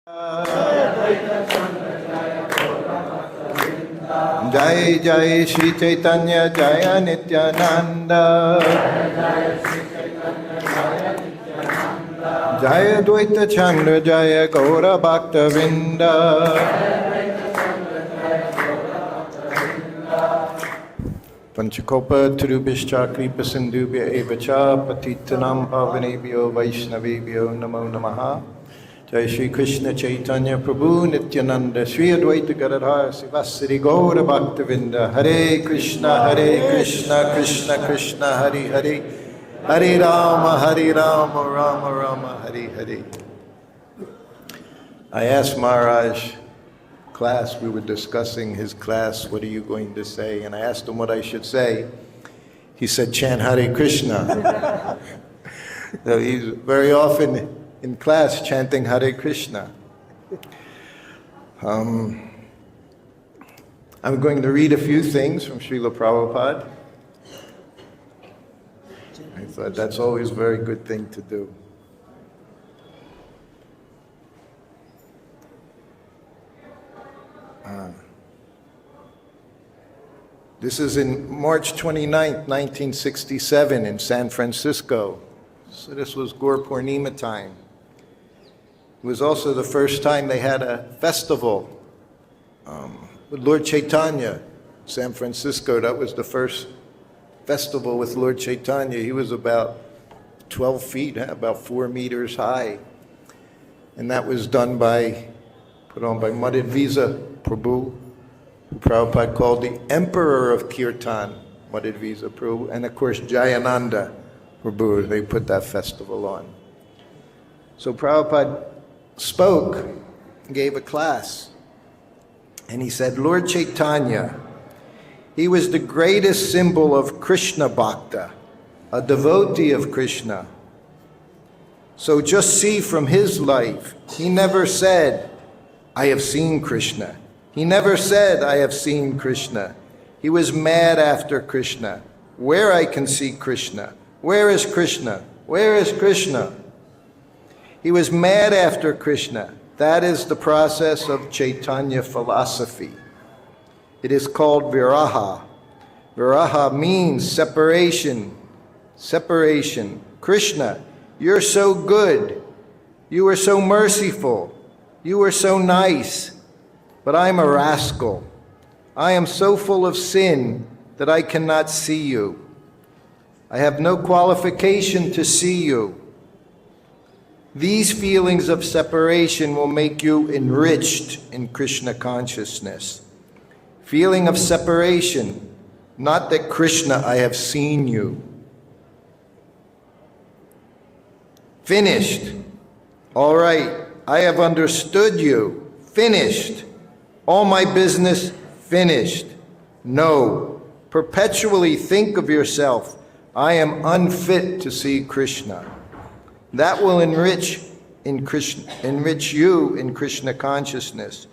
Jai Jai Shri Caitanya Jaya Nityananda Jaya Dvaita Chandra Jaya Gaura Bhakta Vrinda Panchakopa Tirubhishcha Kripa Sindhubhya Evacha Patitanam Pavanebhyo Vaishnavebhyo Namo Namaha Jai Shri Krishna Chaitanya Prabhu Nityananda Shri Advaita Gadadhar Sivasari Gaura Bhaktavinda Hare Krishna Krishna Krishna Hare Hare Hare Rama Rama Rama Hare Hare. I asked Maharaj class, we were discussing his class, what are you going to say? And I asked him what I should say. He said, chant Hare Krishna. So he's very often in class chanting Hare Krishna. I'm going to read a few things from Srila Prabhupada. I thought that's always a very good thing to do. This is in March 29th, 1967 in San Francisco. So this was Gaur Purnima time. It was also the first time they had a festival with Lord Caitanya. San Francisco, that was the first festival with Lord Caitanya. He was about 12 feet, about 4 meters high. And that was done put on by Madhvisa Prabhu, who Prabhupada called the Emperor of Kirtan, Madhvisa Prabhu, and of course Jayananda Prabhu. They put that festival on. So Prabhupada spoke, gave a class, and he said, Lord Caitanya, he was the greatest symbol of Krishna Bhakta, a devotee of Krishna. So just see from his life, he never said, I have seen Krishna. He never said, I have seen Krishna. He was mad after Krishna. Where I can see Krishna? Where is Krishna? Where is Krishna? He was mad after Krishna. That is the process of Caitanya philosophy. It is called viraha. Viraha means separation. Separation. Krishna, you're so good. You are so merciful. You are so nice. But I'm a rascal. I am so full of sin that I cannot see you. I have no qualification to see you. These feelings of separation will make you enriched in Krishna consciousness. Feeling of separation, not that Krishna, I have seen you. Finished. All right, I have understood you. Finished. All my business finished. No. Perpetually think of yourself. I am unfit to see Krishna. That will enrich you in Krishna consciousness.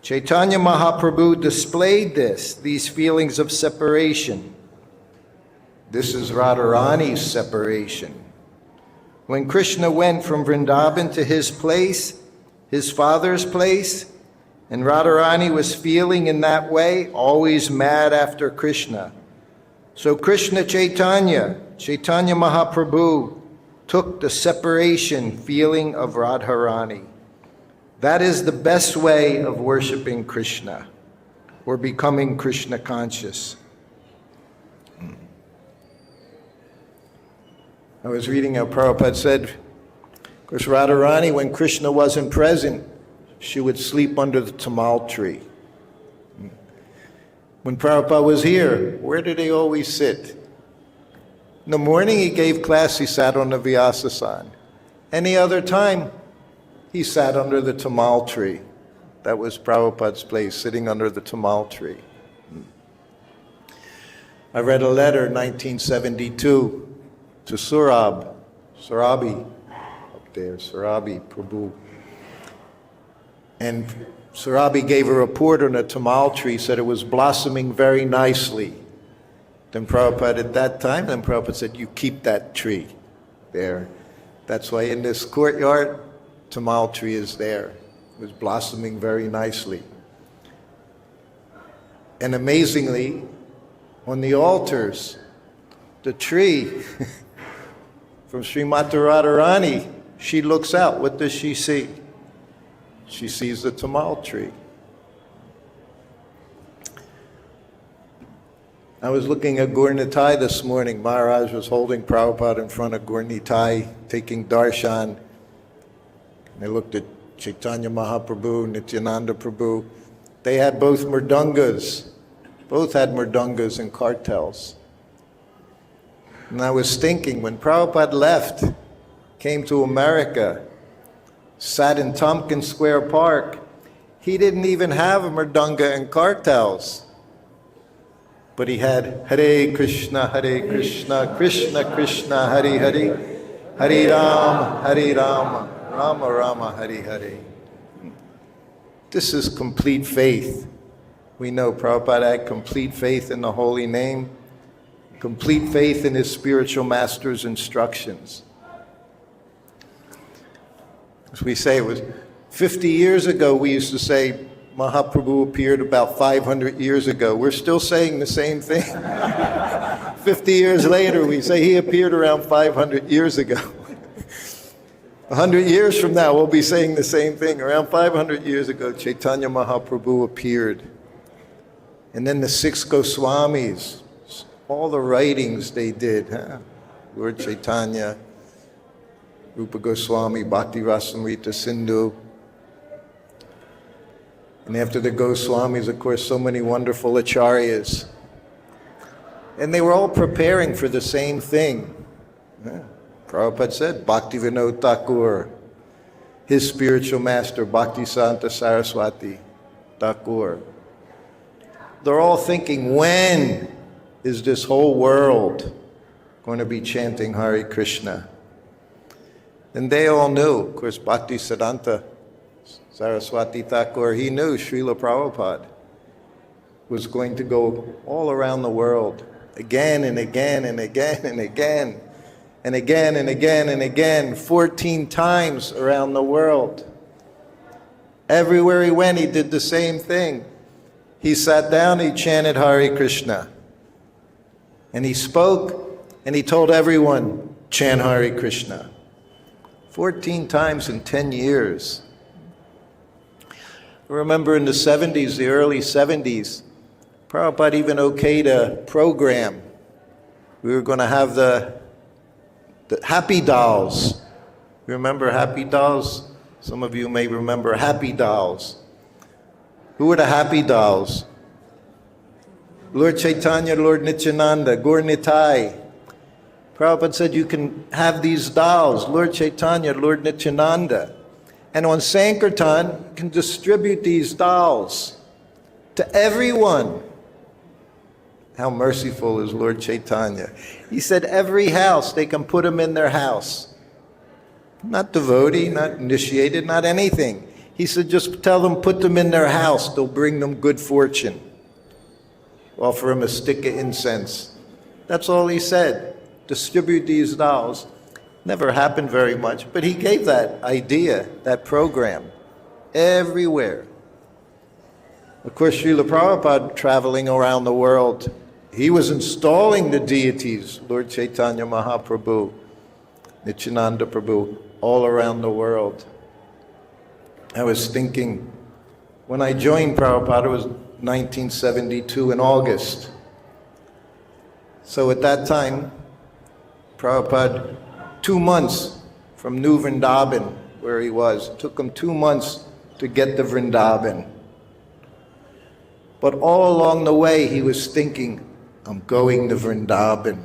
Chaitanya Mahaprabhu displayed these feelings of separation. This is Radharani's separation. When Krishna went from Vrindavan to his place, his father's place, and Radharani was feeling in that way, always mad after Krishna. So Krishna Chaitanya Mahaprabhu, took the separation feeling of Radharani. That is the best way of worshiping Krishna, or becoming Krishna conscious. I was reading how Prabhupada said, of course, Radharani, when Krishna wasn't present, she would sleep under the tamal tree. When Prabhupada was here, where did he always sit? In the morning he gave class, he sat on the Vyasasan. Any other time, he sat under the tamal tree. That was Prabhupada's place, sitting under the tamal tree. I read a letter, 1972, to Surabi, up there, Surabi Prabhu. And Surabi gave a report on a tamal tree, said it was blossoming very nicely. Then Prabhupada at that time, Prabhupada said, you keep that tree there. That's why in this courtyard, tamal tree is there. It was blossoming very nicely. And amazingly, on the altars, the tree from Srimati Radharani, she looks out. What does she see? She sees the tamal tree. I was looking at Gaur Nitai this morning. Maharaj was holding Prabhupada in front of Gaur Nitai, taking darshan. And they looked at Caitanya Mahaprabhu, Nityananda Prabhu. They had both mridungas. Both had mridungas and kartals. And I was thinking, when Prabhupada left, came to America, sat in Tompkins Square Park, he didn't even have a mridunga and kartals. But he had Hare Krishna, Krishna Krishna, Hare Hare, Hare Rama, Rama Rama, Hare Hare. This is complete faith. We know Prabhupada had complete faith in the holy name, complete faith in his spiritual master's instructions. As we say, it was 50 years ago, we used to say Mahaprabhu appeared about 500 years ago. We're still saying the same thing. 50 years later, we say he appeared around 500 years ago. 100 years from now, we'll be saying the same thing. Around 500 years ago, Caitanya Mahaprabhu appeared. And then the 6 Goswamis, all the writings they did, Lord Caitanya, Rupa Goswami, Bhakti Rasamrita Sindhu. And after the Goswamis, of course, so many wonderful acharyas. And they were all preparing for the same thing. Prabhupada said, Bhakti Vinod Thakur, his spiritual master, Bhakti Santa Saraswati Thakur. They're all thinking, when is this whole world going to be chanting Hare Krishna? And they all knew, of course, Bhakti Siddhanta Saraswati Thakur, he knew Srila Prabhupada was going to go all around the world, again and again and again and again, and again and again and again, 14 times around the world. Everywhere he went, he did the same thing. He sat down, he chanted Hare Krishna. And he spoke, and he told everyone, chant Hare Krishna. 14 times in 10 years. I remember in the 70s, the early 70s, Prabhupada even okayed a program. We were going to have the Happy Dolls. You remember Happy Dolls? Some of you may remember Happy Dolls. Who were the Happy Dolls? Lord Caitanya, Lord Nityananda, Gaur Nitai. Prabhupada said you can have these dolls, Lord Caitanya, Lord Nityananda. And on Sankirtan, you can distribute these dolls to everyone. How merciful is Lord Caitanya. He said every house, they can put them in their house. Not devotee, not initiated, not anything. He said just tell them, put them in their house. They'll bring them good fortune. Offer them a stick of incense. That's all he said. Distribute these dolls. Never happened very much, but he gave that idea, that program, everywhere. Of course, Srila Prabhupada traveling around the world, he was installing the deities, Lord Caitanya Mahaprabhu, Nityananda Prabhu, all around the world. I was thinking, when I joined Prabhupada, it was 1972 in August. So at that time, Prabhupada, 2 months from New Vrindavan, where he was. It took him 2 months to get to Vrindavan. But all along the way, he was thinking, I'm going to Vrindavan.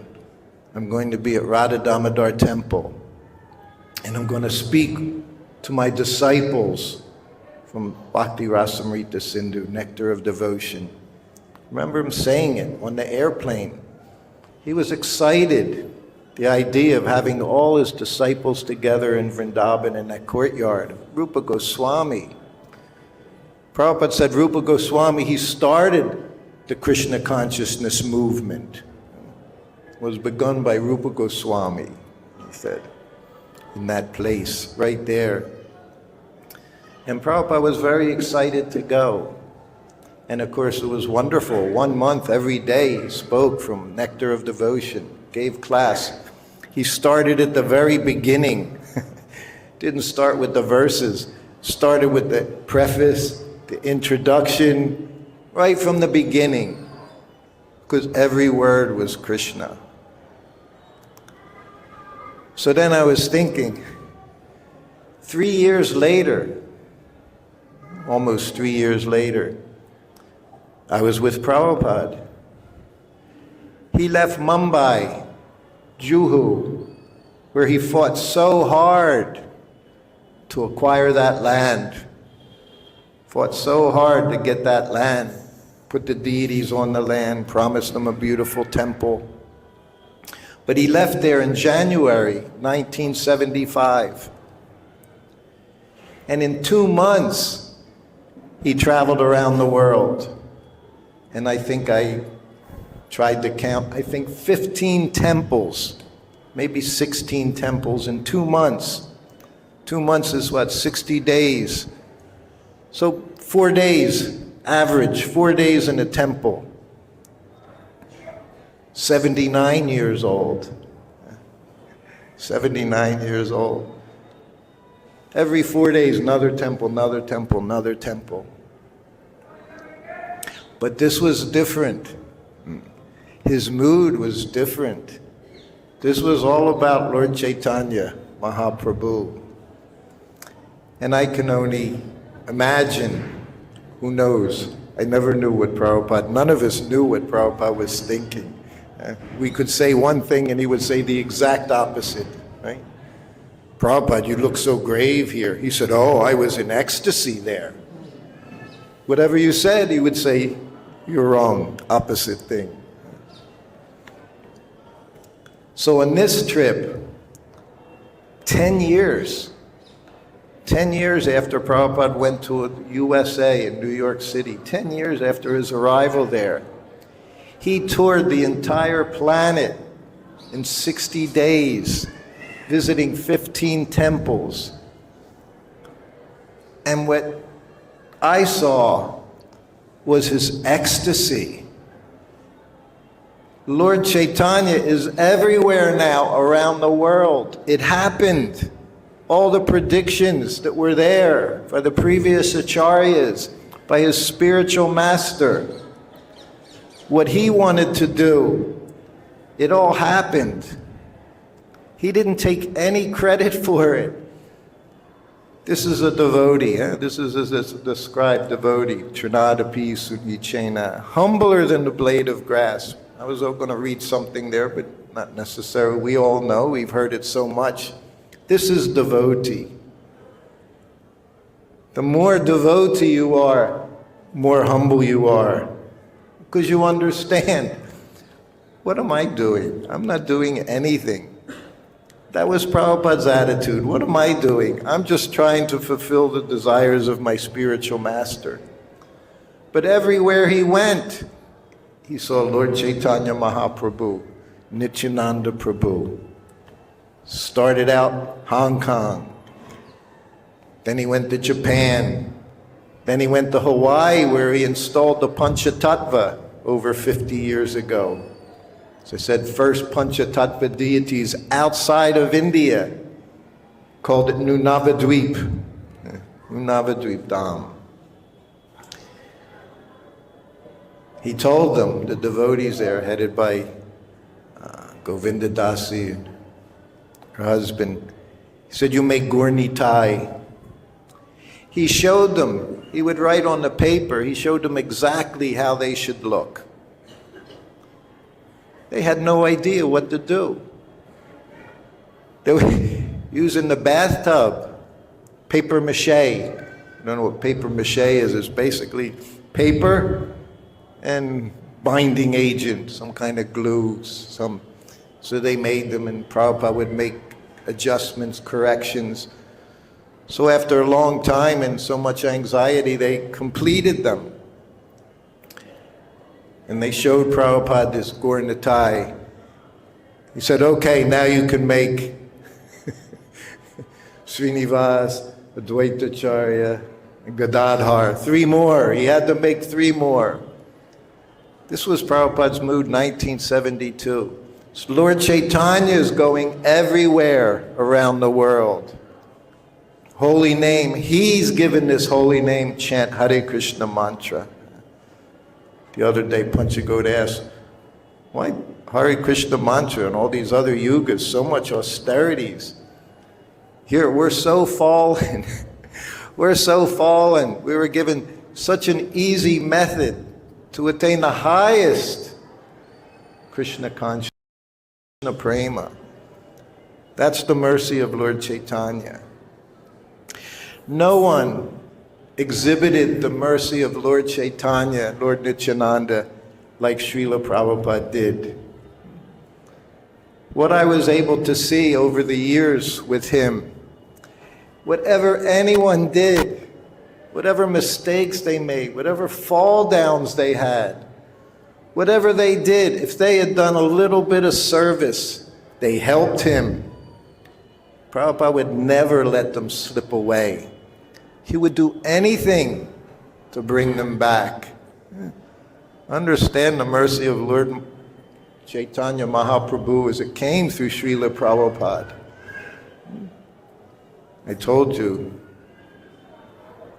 I'm going to be at Radha Damodar Temple. And I'm going to speak to my disciples from Bhakti Rasamrita Sindhu, Nectar of Devotion. Remember him saying it on the airplane. He was excited. The idea of having all his disciples together in Vrindavan in that courtyard. Rupa Goswami. Prabhupada said Rupa Goswami, he started the Krishna consciousness movement. It was begun by Rupa Goswami, he said, in that place, right there. And Prabhupada was very excited to go. And of course, it was wonderful. 1 month, every day, he spoke from Nectar of Devotion, gave class. He started at the very beginning. Didn't start with the verses. Started with the preface, the introduction, right from the beginning. Because every word was Krishna. So then I was thinking, 3 years later, almost 3 years later, I was with Prabhupada. He left Mumbai, Juhu, where he fought so hard to acquire that land. Fought so hard to get that land, put the deities on the land, promised them a beautiful temple. But he left there in January 1975. And in 2 months, he traveled around the world. And I think I tried to count, 15 temples, maybe 16 temples in 2 months. 2 months is what, 60 days. So 4 days, average, 4 days in a temple. 79 years old. 79 years old. Every 4 days, another temple, another temple, another temple. But this was different. His mood was different. This was all about Lord Caitanya, Mahaprabhu. And I can only imagine, who knows? I never knew what Prabhupada, none of us knew what Prabhupada was thinking. We could say one thing and he would say the exact opposite, right? Prabhupada, you look so grave here. He said, oh, I was in ecstasy there. Whatever you said, he would say, you're wrong, opposite thing. So on this trip, 10 years after Prabhupada went to USA in New York City, 10 years after his arrival there, he toured the entire planet in 60 days, visiting 15 temples. And what I saw was his ecstasy. Lord Caitanya is everywhere now around the world. It happened. All the predictions that were there by the previous acharyas, by his spiritual master, what he wanted to do, it all happened. He didn't take any credit for it. This is a devotee. This is a described devotee, Trinadapi Sudichena, humbler than the blade of grass. I was going to read something there, but not necessarily. We all know, we've heard it so much. This is devotee. The more devotee you are, more humble you are. Because you understand, what am I doing? I'm not doing anything. That was Prabhupada's attitude. What am I doing? I'm just trying to fulfill the desires of my spiritual master. But everywhere he went, he saw Lord Caitanya Mahaprabhu, Nityananda Prabhu. Started out Hong Kong. Then he went to Japan. Then he went to Hawaii, where he installed the Panchatattva over 50 years ago. As I said, first Panchatattva deities outside of India, called it Nunavadweep, Nunavadweep Dham. He told them, the devotees there, headed by Govinda Dasi, and her husband, he said, you make gur nitai. He showed them, he would write on the paper, he showed them exactly how they should look. They had no idea what to do. They were using the bathtub, paper mache. You don't know what paper mache is. It's basically paper and binding agent, some kind of glue. So they made them, and Prabhupada would make adjustments, corrections. So after a long time and so much anxiety, they completed them. And they showed Prabhupada this gur nitai. He said, okay, now you can make Srinivas, Advaitacharya, and Gadadhar. 3 more. He had to make 3 more. This was Prabhupada's mood, 1972. So Lord Caitanya is going everywhere around the world. Holy name. He's given this holy name chant, Hare Krishna mantra. The other day, Panchagod asked, why Hare Krishna mantra and all these other yugas, so much austerities? Here, we're so fallen. We're so fallen. We were given such an easy method to attain the highest Krishna consciousness, Krishna prema. That's the mercy of Lord Caitanya. No one exhibited the mercy of Lord Caitanya, Lord Nityananda, like Srila Prabhupada did. What I was able to see over the years with him, whatever anyone did, whatever mistakes they made, whatever fall downs they had, whatever they did, if they had done a little bit of service, they helped him. Prabhupada would never let them slip away. He would do anything to bring them back. Understand the mercy of Lord Chaitanya Mahaprabhu as it came through Srila Prabhupada. I told you,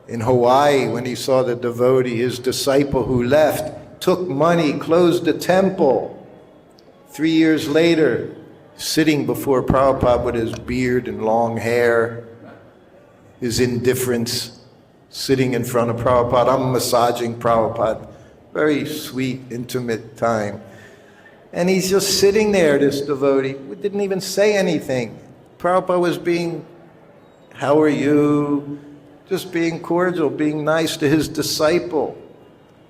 in Hawaii, when he saw the devotee, his disciple who left, took money, closed the temple. 3 years later, sitting before Prabhupada with his beard and long hair, his indifference, sitting in front of Prabhupada. I'm massaging Prabhupada. Very sweet, intimate time. And he's just sitting there, this devotee. We didn't even say anything. Prabhupada was being, how are you? Just being cordial, being nice to his disciple.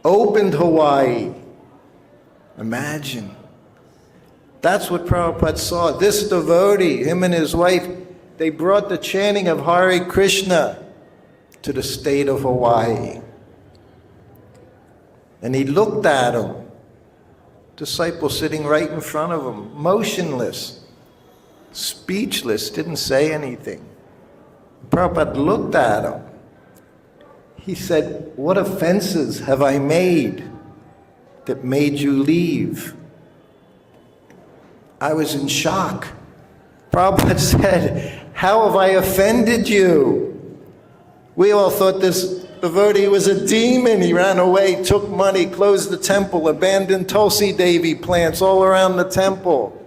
Opened Hawaii. Imagine. That's what Prabhupada saw. This devotee, him and his wife, they brought the chanting of Hare Krishna to the state of Hawaii. And he looked at him, disciple sitting right in front of him, motionless, speechless, didn't say anything. Prabhupada looked at him. He said, what offenses have I made that made you leave? I was in shock. Prabhupada said, how have I offended you? We all thought this devotee was a demon. He ran away, took money, closed the temple, abandoned Tulsi Devi plants all around the temple.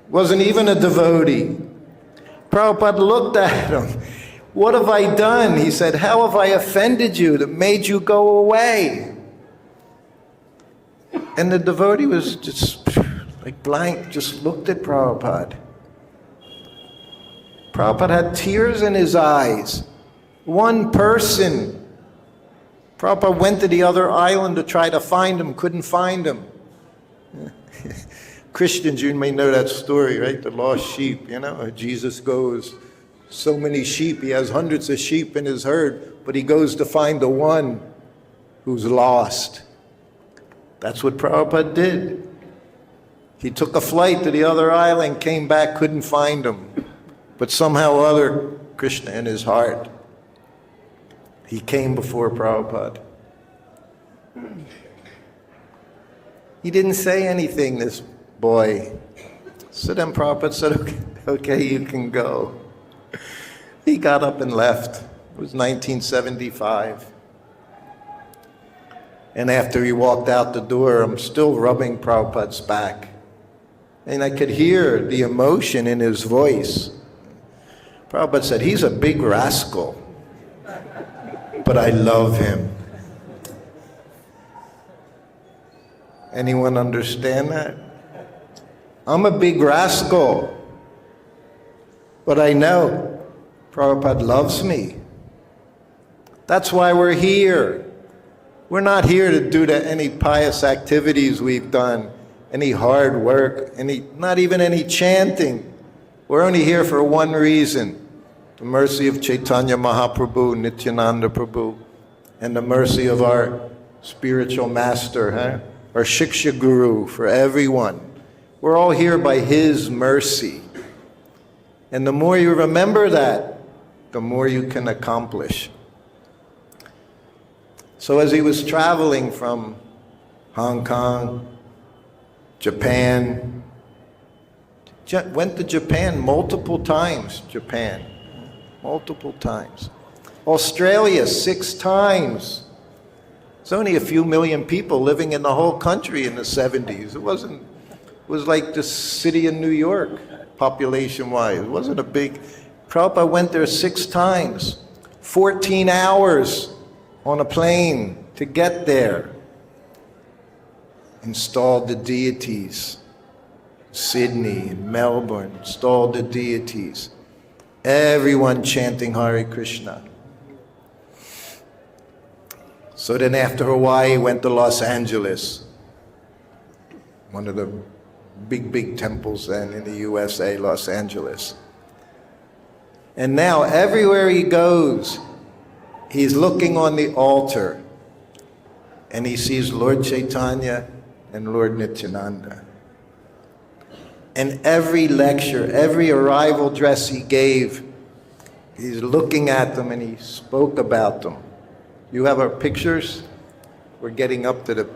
Wasn't even a devotee. Prabhupada looked at him. What have I done? He said, how have I offended you that made you go away? And the devotee was just like blank, just looked at Prabhupada. Prabhupada had tears in his eyes. One person. Prabhupada went to the other island to try to find him, couldn't find him. Christians, you may know that story, right? The lost sheep, you know? Jesus goes, so many sheep, he has hundreds of sheep in his herd, but he goes to find the one who's lost. That's what Prabhupada did. He took a flight to the other island, came back, couldn't find him. But somehow or other, Krishna in his heart, he came before Prabhupada. He didn't say anything, this boy. So then Prabhupada said, okay, you can go. He got up and left. It was 1975. And after he walked out the door, I'm still rubbing Prabhupada's back. And I could hear the emotion in his voice. Prabhupada said, he's a big rascal, but I love him. Anyone understand that? I'm a big rascal, but I know Prabhupada loves me. That's why we're here. We're not here to do any pious activities we've done, any hard work, not even any chanting. We're only here for one reason, the mercy of Caitanya Mahaprabhu, Nityananda Prabhu, and the mercy of our spiritual master, our Shiksha Guru for everyone. We're all here by his mercy. And the more you remember that, the more you can accomplish. So as he was traveling from Hong Kong, Japan, went to Japan multiple times, multiple times. Australia 6 times. There's only a few million people living in the whole country in the 70s. It was like the city in New York, population-wise. It wasn't a big. Prabhupada went there 6 times, 14 hours on a plane to get there. Installed the deities. Sydney and Melbourne, installed the deities. Everyone chanting Hare Krishna. So then after Hawaii, he went to Los Angeles, one of the big temples then in the USA, Los Angeles. And now everywhere he goes, he's looking on the altar and he sees Lord Caitanya and Lord Nityananda. And every lecture, every arrival address he gave, he's looking at them and he spoke about them. You have our pictures? We're getting up to the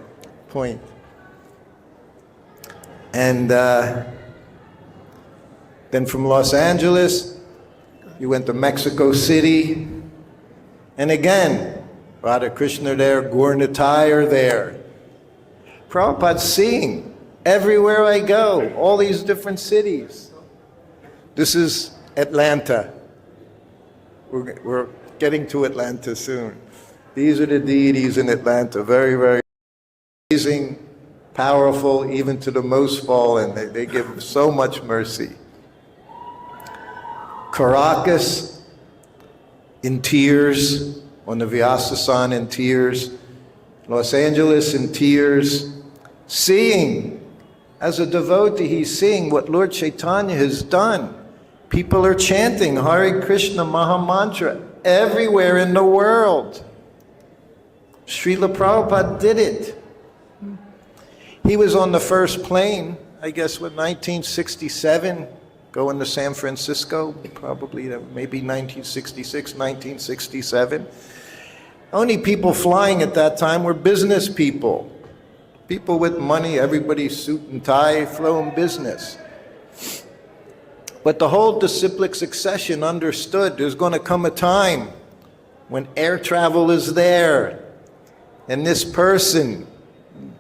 point. And then from Los Angeles, you went to Mexico City. And again, Radha Krishna there, Gaur Nitai are there. Prabhupada's seeing everywhere I go, all these different cities. This is Atlanta. We're getting to Atlanta soon. These are the deities in Atlanta, very, very amazing, powerful, even to the most fallen. They give so much mercy. Caracas, in tears, on the Vyasasana in tears. Los Angeles in tears. Seeing, as a devotee, he's seeing what Lord Caitanya has done. People are chanting Hare Krishna Mahamantra everywhere in the world. Srila Prabhupada did it. He was on the first plane, I guess, what, 1967, going to San Francisco, probably maybe 1966, 1967. Only people flying at that time were business people. People with money, everybody suit and tie, flowing business. But the whole disciplic succession understood there's going to come a time when air travel is there. And this person,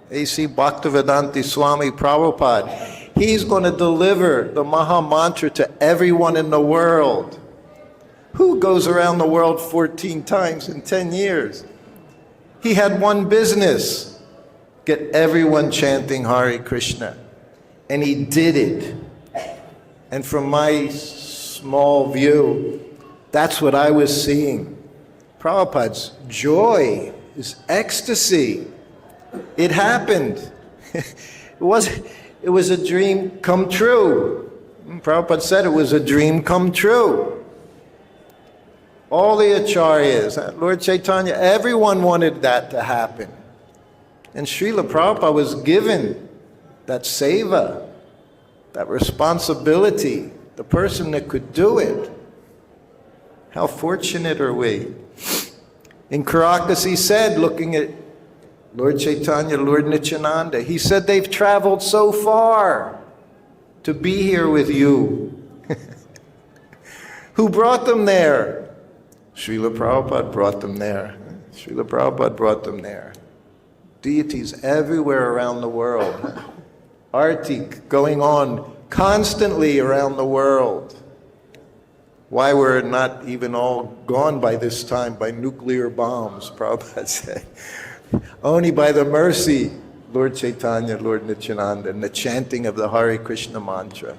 A.C. Bhaktivedanta Swami Prabhupada, he's going to deliver the Maha Mantra to everyone in the world. Who goes around the world 14 times in 10 years? He had one business, get everyone chanting Hare Krishna. And he did it. And from my small view, that's what I was seeing. Prabhupada's joy, his ecstasy. It happened. It was a dream come true. Prabhupada said it was a dream come true. All the acharyas, Lord Caitanya, everyone wanted that to happen. And Srila Prabhupada was given that seva, that responsibility, the person that could do it. How fortunate are we? In Caracas, he said, looking at Lord Caitanya, Lord Nityananda, he said they've traveled so far to be here with you. Who brought them there? Srila Prabhupada brought them there. Srila Prabhupada brought them there. Deities everywhere around the world. Arti going on constantly around the world. Why we're not even all gone by this time by nuclear bombs, Prabhupada said. Only by the mercy, Lord Caitanya, Lord Nityananda, and the chanting of the Hare Krishna mantra.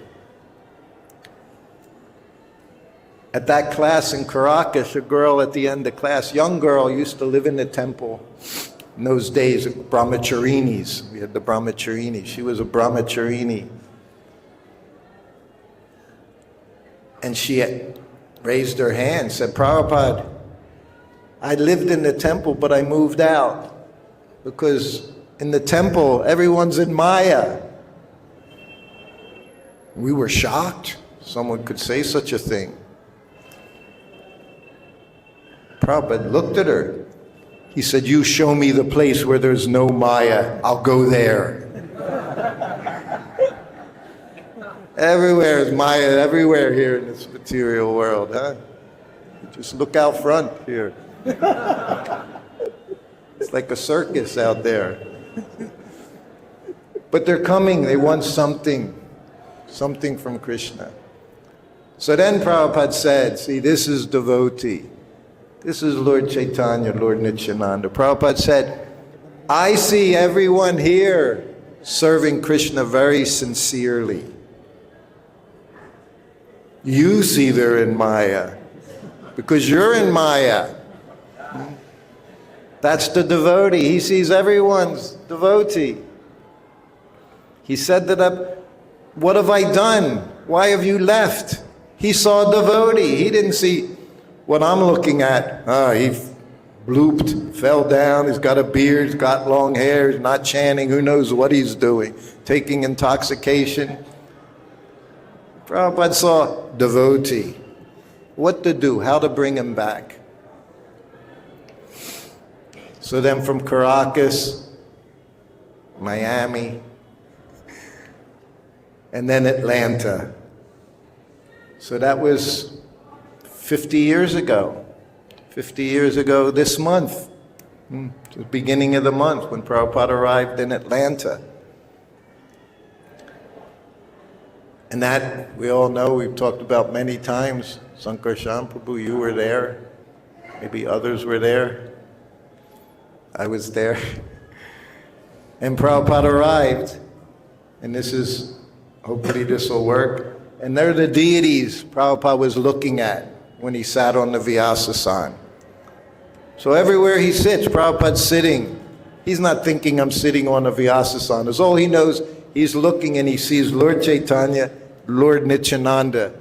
At that class in Caracas, a girl at the end of class, young girl, used to live in the temple. In those days, brahmacharinis. We had the brahmacharini. She was a brahmacharini. And she raised her hand, said, Prabhupada, I lived in the temple, but I moved out. Because in the temple, everyone's in Maya. We were shocked someone could say such a thing. Prabhupada looked at her. He said, "You show me the place where there's no Maya, I'll go there." Everywhere is Maya, everywhere here in this material world, huh? Just look out front here. It's like a circus out there. But they're coming, they want something from Krishna. So then Prabhupada said, see, this is devotee. This is Lord Caitanya, Lord Nityananda. Prabhupada said, I see everyone here serving Krishna very sincerely. You see they're in Maya, because you're in Maya. That's the devotee. He sees everyone's devotee. He said that up, what have I done? Why have you left? He saw a devotee. He didn't see what I'm looking at. He blooped, fell down, he's got a beard, he's got long hair, he's not chanting, who knows what he's doing, taking intoxication. Prabhupada saw devotee. What to do, how to bring him back. So then from Caracas, Miami, and then Atlanta. So that was 50 years ago. 50 years ago this month, the beginning of the month, when Prabhupada arrived in Atlanta. And that, we all know, we've talked about many times. Sankarshan Prabhu, you were there. Maybe others were there. I was there. And Prabhupada arrived. And this is, hopefully this will work. And they're the deities Prabhupada was looking at when he sat on the Vyasasana. So everywhere he sits, Prabhupada's sitting. He's not thinking I'm sitting on a Vyasasana. That's all he knows. He's looking and he sees Lord Caitanya, Lord Nityananda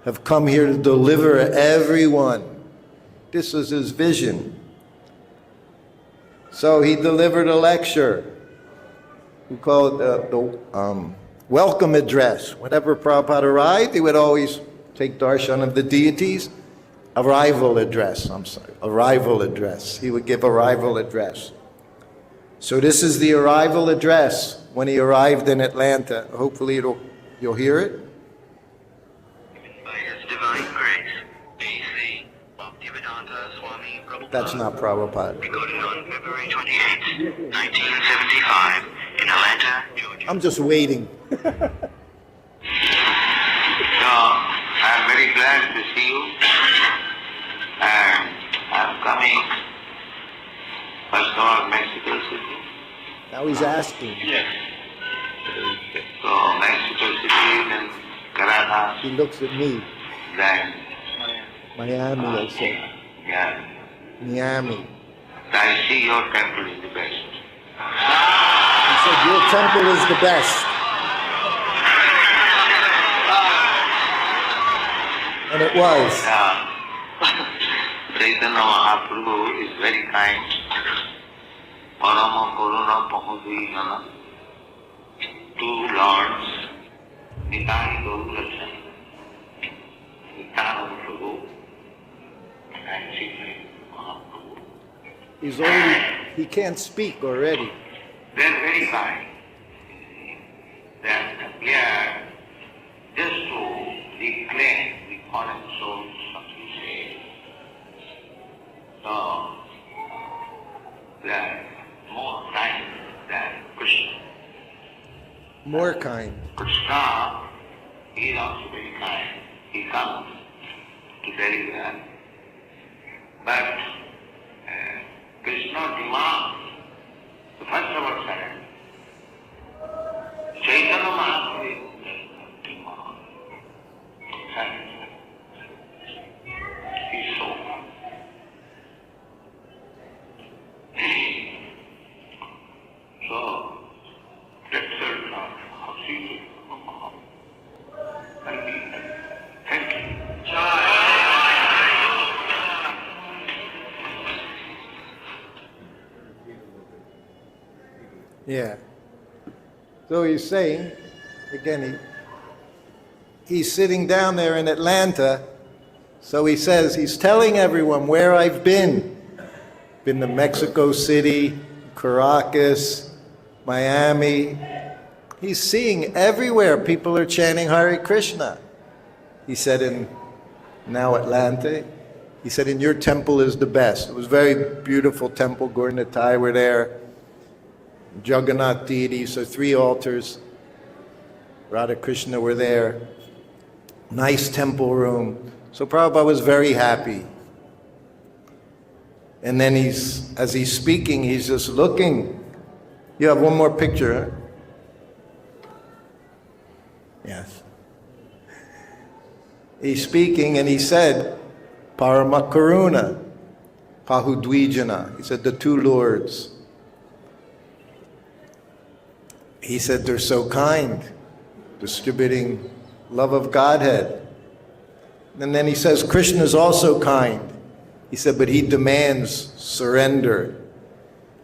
have come here to deliver everyone. This was his vision. So he delivered a lecture. We call it the welcome address. Whenever Prabhupada arrived, he would always take darshan of the deities. Arrival address. He would give arrival address. So this is the arrival address when he arrived in Atlanta. Hopefully you'll hear it. By His divine grace, A.C. Bhaktivedanta Swami Prabhupada. That's not Prabhupada. Recorded on February 28, 1975, in Atlanta, Georgia. I'm just waiting. I'm very glad to see you, and I'm coming first of all Mexico City. Now he's asking. Yes. So Mexico City, then Caracas, He looks at me. then Miami, I said. yeah. Miami. I see your temple is the best. He said, your temple is the best. And it was. Chaitanya Mahaprabhu is very kind. Parama Karuna Pahudhijana. Two lords, Nitai Gaurachan, Nitai Prabhu, and Chaitanya Mahaprabhu. He can't speak already. They're very kind. They're here just to reclaim the fallen souls of the saints. So, they're more kind than Krishna. More kind. Krishna is also very kind. He comes to deliver us. But Krishna demands the first of all surrender. Chaitanya Mahaprabhu demands surrender. He's so kind. So, let's learn how to see Thank you. Yeah. So he's saying, again, he's sitting down there in Atlanta, So he says, he's telling everyone where I've been. Been to Mexico City, Caracas, Miami. He's seeing everywhere people are chanting Hare Krishna. He said in now Atlanta, he said, in your temple is the best. It was a very beautiful temple. Gaur Nitai were there. Jagannath deity, so 3 altars. Radha Krishna were there. Nice temple room. So Prabhupada was very happy. And then as he's speaking, he's just looking. You have one more picture, huh? Yes. He's speaking and he said, Paramakaruna, Pahudwijana. He said, the 2 lords. He said, they're so kind, distributing love of Godhead. And then he says, Krishna is also kind. He said, but he demands surrender.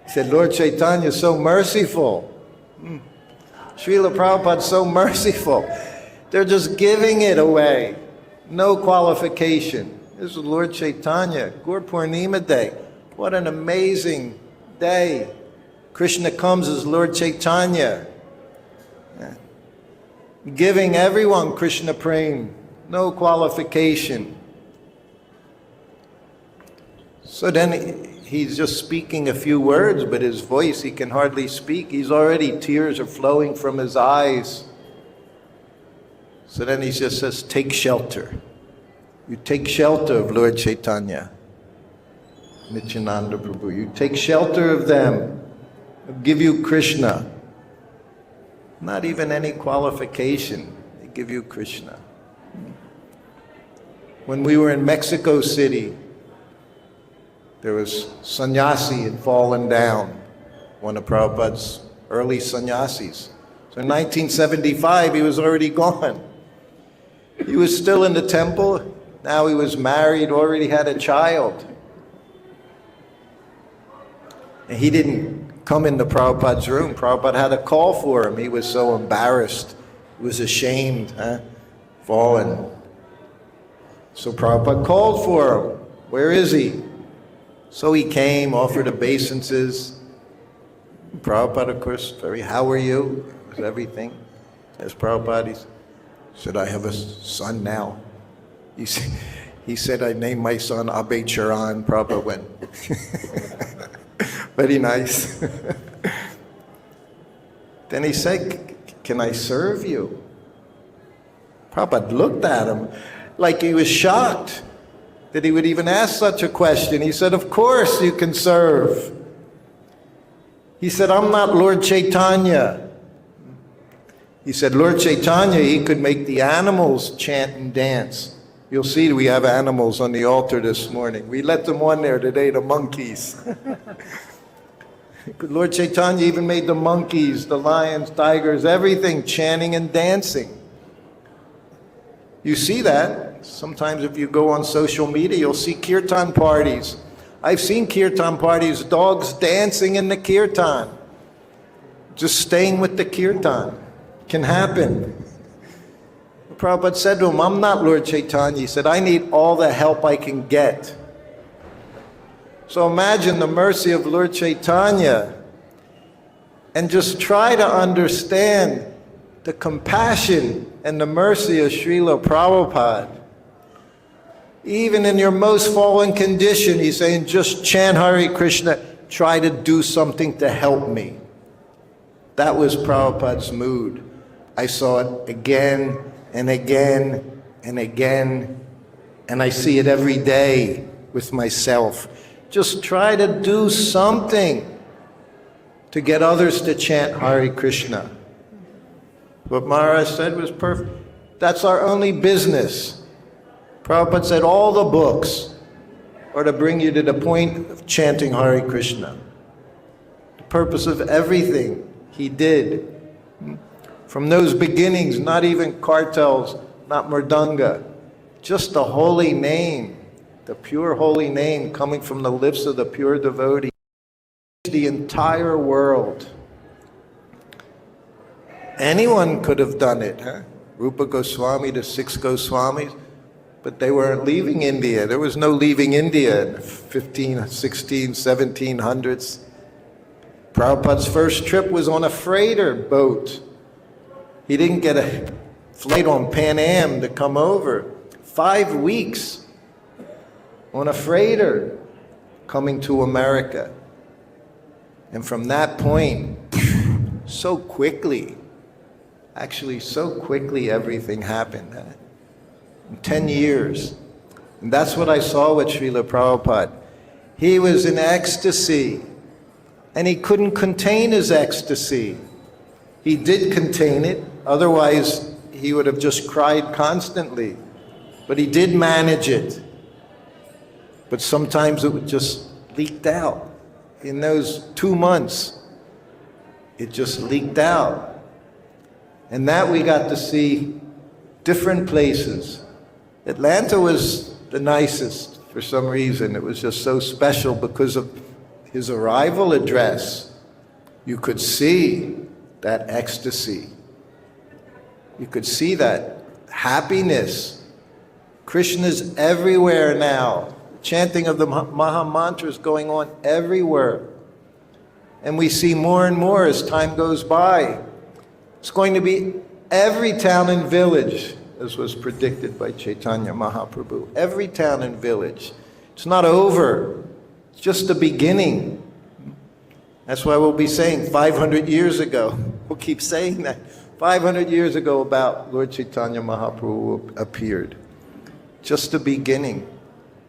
He said, Lord Caitanya is so merciful. Srila Prabhupada is so merciful. They're just giving it away. No qualification. This is Lord Caitanya, Gaur Purnima Day. What an amazing day. Krishna comes as Lord Caitanya. Giving everyone Krishna Prem. No qualification. So then he's just speaking a few words, but his voice, he can hardly speak. He's already, tears are flowing from his eyes. So then he just says, take shelter. You take shelter of Lord Caitanya, Nityananda Prabhu. You take shelter of them. They'll give you Krishna. Not even any qualification. They give you Krishna. When we were in Mexico City, there was sannyasi had fallen down, one of Prabhupada's early sannyasis. So in 1975, he was already gone. He was still in the temple. Now he was married, already had a child. And he didn't come into Prabhupada's room. Prabhupada had a call for him. He was so embarrassed. He was ashamed, fallen. So Prabhupada called for him. Where is he? So he came, offered obeisances. Prabhupada, of course, how are you? Was everything. As Prabhupada, he said, I have a son now. He said, I named my son Abhay Charan. Prabhupada went. Very nice. Then he said, can I serve you? Prabhupada looked at him like he was shocked that he would even ask such a question. He said, of course you can serve. He said, I'm not Lord Caitanya. He said, Lord Caitanya, he could make the animals chant and dance. You'll see we have animals on the altar this morning. We let them on there today, the monkeys. Lord Caitanya even made the monkeys, the lions, tigers, everything chanting and dancing. You see that. Sometimes if you go on social media, you'll see kirtan parties. I've seen kirtan parties, dogs dancing in the kirtan. Just staying with the kirtan. Can happen. Prabhupada said to him, I'm not Lord Caitanya. He said, I need all the help I can get. So imagine the mercy of Lord Caitanya and just try to understand the compassion and the mercy of Srila Prabhupada. Even in your most fallen condition, he's saying, just chant Hare Krishna, try to do something to help me. That was Prabhupada's mood. I saw it again and again and again, and I see it every day with myself. Just try to do something to get others to chant Hare Krishna. What Maharaj said was perfect. That's our only business. Prabhupada said all the books are to bring you to the point of chanting Hare Krishna. The purpose of everything he did. From those beginnings, not even cartels, not mridanga, just the holy name, the pure holy name coming from the lips of the pure devotee. The entire world. Anyone could have done it, huh? Rupa Goswami, the 6 Goswamis. but they weren't leaving India. There was no leaving India in the 15, 16, 1700s. Prabhupada's first trip was on a freighter boat. He didn't get a flight on Pan Am to come over. 5 weeks on a freighter coming to America. And from that point, so quickly, actually so quickly everything happened. In 10 years. And that's what I saw with Srila Prabhupada. He was in ecstasy, and he couldn't contain his ecstasy. He did contain it, otherwise he would have just cried constantly. But he did manage it. But sometimes it would just leaked out. In those 2 months, it just leaked out. And that we got to see different places. Atlanta was the nicest for some reason. It was just so special because of his arrival address. You could see that ecstasy. You could see that happiness. Krishna's everywhere now. Chanting of the Maha Mantras going on everywhere. And we see more and more as time goes by. It's going to be every town and village, as was predicted by Caitanya Mahaprabhu. Every town and village. It's not over. It's just the beginning. That's why we'll be saying 500 years ago. We'll keep saying that. 500 years ago about Lord Caitanya Mahaprabhu appeared. Just the beginning.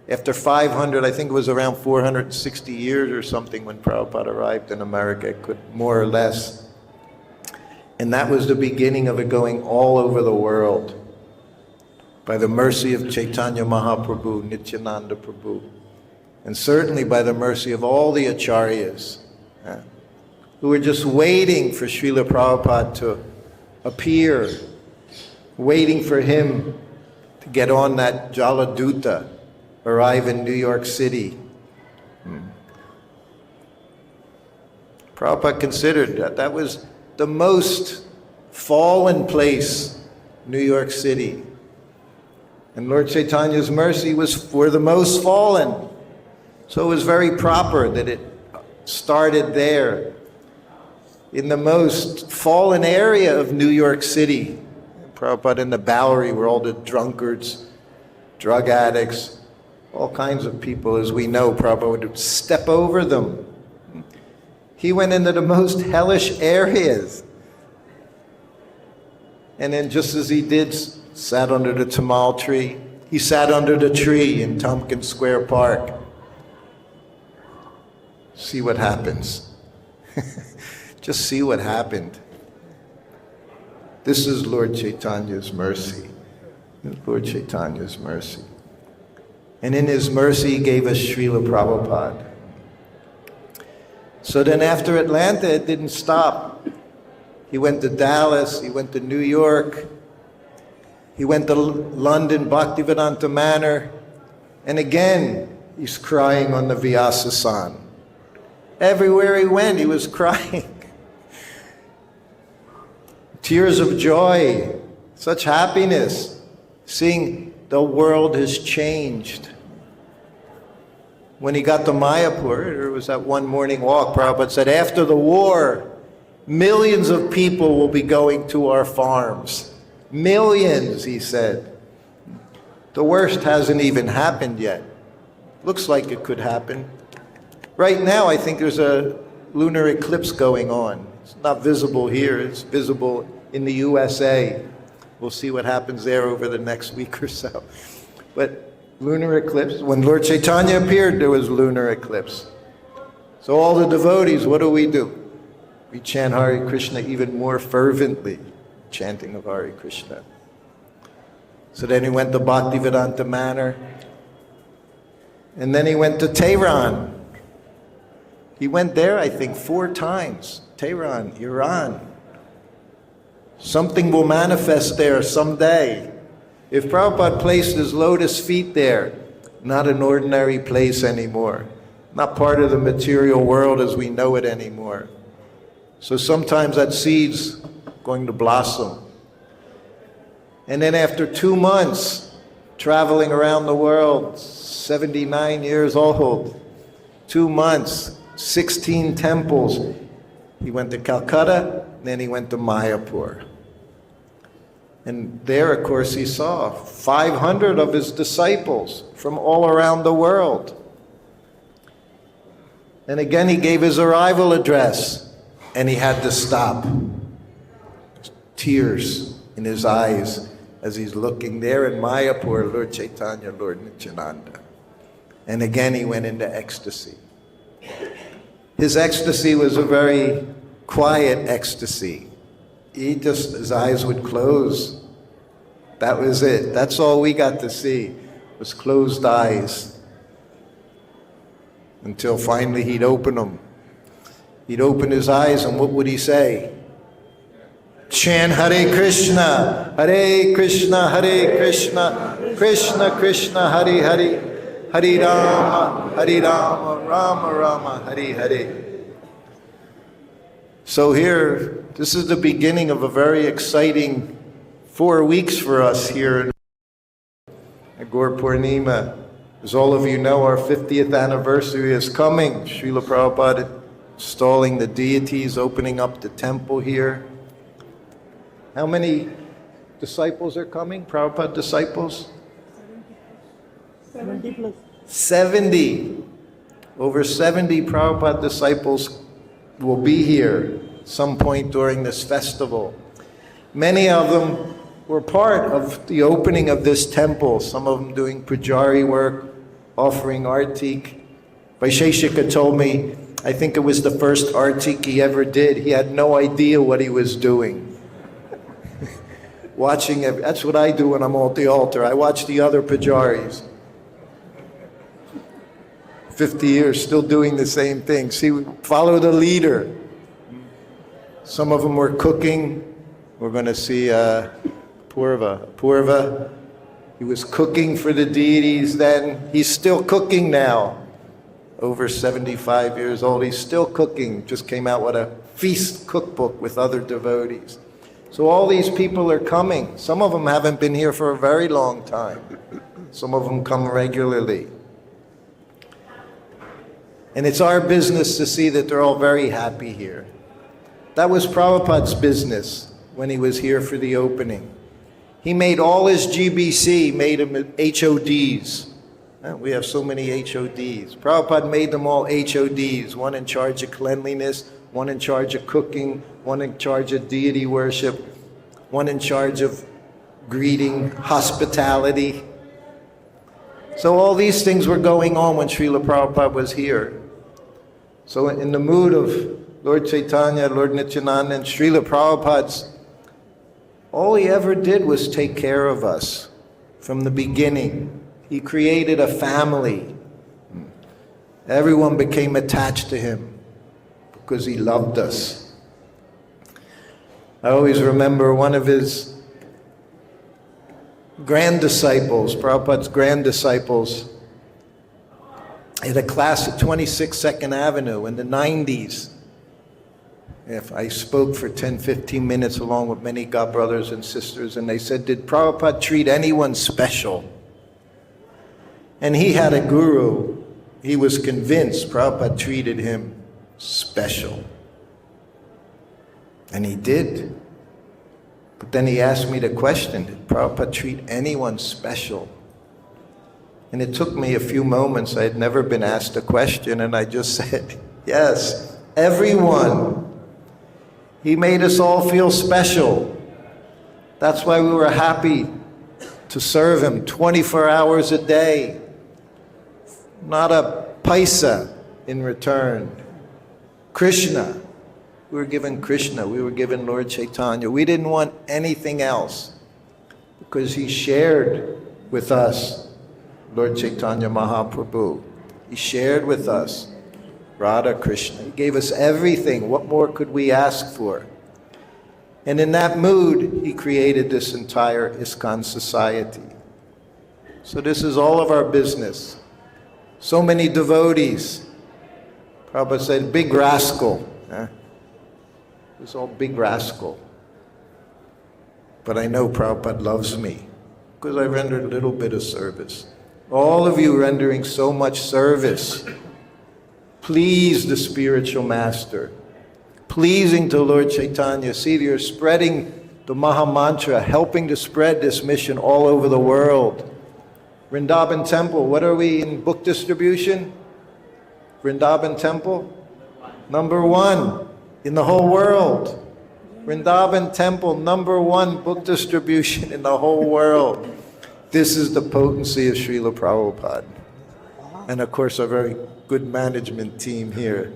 After 500, I think it was around 460 years or something when Prabhupada arrived in America, more or less. And that was the beginning of it going all over the world. By the mercy of Caitanya Mahaprabhu, Nityananda Prabhu, and certainly by the mercy of all the acharyas, who were just waiting for Srila Prabhupada to appear, waiting for him to get on that Jaladuta, arrive in New York City. Prabhupada considered that was the most fallen place, New York City. And Lord Chaitanya's mercy was for the most fallen. So it was very proper that it started there, in the most fallen area of New York City. Prabhupada in the Bowery where all the drunkards, drug addicts, all kinds of people, as we know, Prabhupada would step over them. He went into the most hellish areas. And then just as he did, sat under the tamal tree. He sat under the tree in Tompkins Square Park. See what happens. Just see what happened. This is Lord Chaitanya's mercy. Lord Chaitanya's mercy. And in his mercy, he gave us Srila Prabhupada. So then after Atlanta, it didn't stop. He went to Dallas, he went to New York, he went to London, Bhaktivedanta Manor, and again, he's crying on the Vyasasan. Everywhere he went, he was crying. Tears of joy, such happiness, seeing the world has changed. When he got to Mayapur, there was that one morning walk, Prabhupada said, after the war, millions of people will be going to our farms. Millions, he said. The worst hasn't even happened yet. Looks like it could happen. Right now, I think there's a lunar eclipse going on. It's not visible here, it's visible in the USA. We'll see what happens there over the next week or so. But lunar eclipse, when Lord Caitanya appeared, there was lunar eclipse. So all the devotees, what do? We chant Hare Krishna even more fervently, chanting of Hare Krishna. So then he went to Bhaktivedanta Manor, and then he went to Tehran. He went there, I think, 4 times. Tehran, Iran. Something will manifest there someday. If Prabhupada placed his lotus feet there, not an ordinary place anymore, not part of the material world as we know it anymore. So sometimes that seed's going to blossom. And then after 2 months, traveling around the world, 79 years old, 2 months, 16 temples. He went to Calcutta, then he went to Mayapur. And there, of course, he saw 500 of his disciples from all around the world. And again, he gave his arrival address, and he had to stop. Tears in his eyes as he's looking there in Mayapur, Lord Caitanya, Lord Nityananda. And again, he went into ecstasy. His ecstasy was a very quiet ecstasy. His eyes would close. That was it. That's all we got to see, was closed eyes. Until finally he'd open them. He'd open his eyes, and what would he say? Chant Hare Krishna, Hare Krishna, Hare Krishna, Krishna Krishna, Hare Hare, Hare Rama, Rama Rama, Hare Hare. So here, this is the beginning of a very exciting 4 weeks for us here at Gaur Purnima. As all of you know, our 50th anniversary is coming. Srila Prabhupada installing the deities, opening up the temple here. How many disciples are coming? Prabhupada disciples? 70 plus. 70. Over 70 Prabhupada disciples will be here some point during this festival. Many of them were part of the opening of this temple, some of them doing pujari work, offering artik. Vaisheshika told me, I think it was the first artik he ever did. He had no idea what he was doing. Watching it, that's what I do when I'm at the altar. I watch the other pujaris. 50 years, still doing the same thing. See, follow the leader. Some of them were cooking. We're going to see Purva. He was cooking for the deities then. He's still cooking now. Over 75 years old, he's still cooking. Just came out with a feast cookbook with other devotees. So all these people are coming. Some of them haven't been here for a very long time. Some of them come regularly. And it's our business to see that they're all very happy here. That was Prabhupada's business when he was here for the opening. He made all his GBC, made them HODs. We have so many HODs. Prabhupada made them all HODs, one in charge of cleanliness, one in charge of cooking, one in charge of deity worship, one in charge of greeting, hospitality. So all these things were going on when Srila Prabhupada was here. So in the mood of Lord Caitanya, Lord Nityananda, and Srila Prabhupada's, all he ever did was take care of us from the beginning. He created a family. Everyone became attached to him because he loved us. I always remember one of his grand disciples, Prabhupada's grand disciples, at a class at 26 2nd Avenue in the 90s. If I spoke for 10, 15 minutes along with many God brothers and sisters, and they said, did Prabhupada treat anyone special? And he had a guru. He was convinced Prabhupada treated him special. And he did. But then he asked me the question, did Prabhupada treat anyone special? And it took me a few moments. I had never been asked a question, and I just said, yes, everyone. He made us all feel special. That's why we were happy to serve him 24 hours a day. Not a paisa in return. Krishna. We were given Krishna. We were given Lord Caitanya. We didn't want anything else because he shared with us Lord Caitanya Mahaprabhu. He shared with us Radha Krishna. He gave us everything. What more could we ask for? And in that mood, he created this entire ISKCON society. So this is all of our business. So many devotees. Prabhupada said, big rascal. It's all big rascal. But I know Prabhupada loves me. Because I rendered a little bit of service. All of you rendering so much service. Please the spiritual master. Pleasing to Lord Caitanya. See, you're spreading the Maha Mantra, helping to spread this mission all over the world. Vrindavan Temple, what are we in book distribution? Vrindavan Temple? #1 in the whole world. Vrindavan Temple, #1 book distribution in the whole world. This is the potency of Srila Prabhupada. And of course, a very good management team here.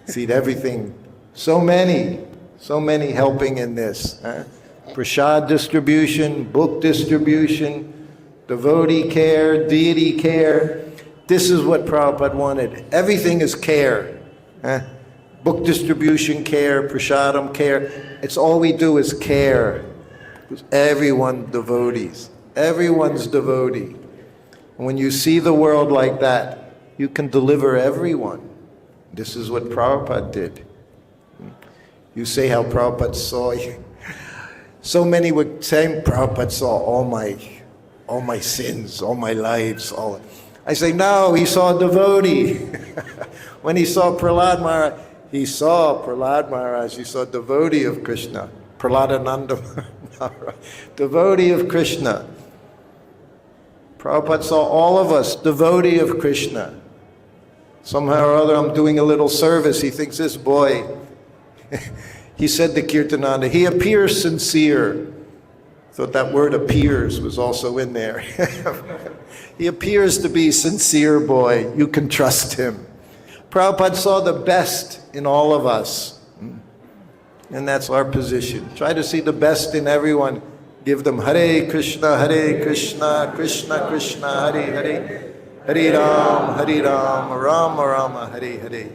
See everything. So many helping in this. Prasad distribution, book distribution, devotee care, deity care. This is what Prabhupada wanted. Everything is care. Book distribution care, prasadam care. It's all we do is care. Because everyone devotees. Everyone's devotee. And when you see the world like that, you can deliver everyone. This is what Prabhupada did. You say how Prabhupada saw you. So many would say Prabhupada saw all my sins, all my lives, all. I say, no, he saw a devotee. When he saw Prahlad Maharaj, he saw Prahlad Maharaj, he saw a devotee of Krishna. Prahladananda Maharaj, devotee of Krishna. Prabhupada saw all of us, devotee of Krishna. Somehow or other, I'm doing a little service. He thinks this boy, he said to Kirtananda, he appears sincere. Thought that word appears was also in there. He appears to be sincere boy. You can trust him. Prabhupada saw the best in all of us. And that's our position. Try to see the best in everyone. Give them Hare Krishna, Krishna Krishna, Hare Hare. Hare Ram, Rama Rama, Hare Hare.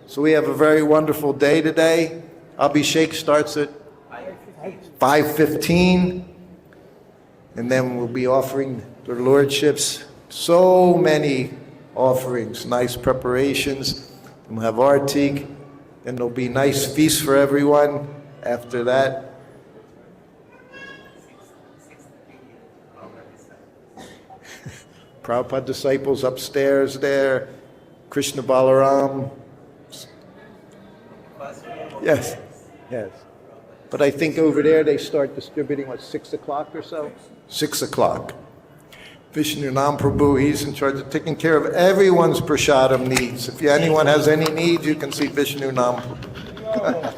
So we have a very wonderful day today. Abhishek starts at 5:15. And then we'll be offering their lordships so many offerings, nice preparations. And we'll have artik. Then there'll be nice feast for everyone after that. Prabhupada disciples upstairs there. Krishna Balaram. Yes, yes. But I think over there they start distributing, 6 o'clock or so? 6 o'clock. Vishnu Nam Prabhu, he's in charge of taking care of everyone's prasadam needs. If anyone has any needs, you can see Vishnu Nam Prabhu.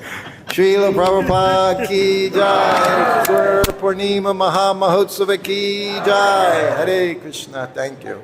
Srila Prabhupada ki jai. Purnima Maha Mahotsava ki jai. Hare Krishna. Thank you.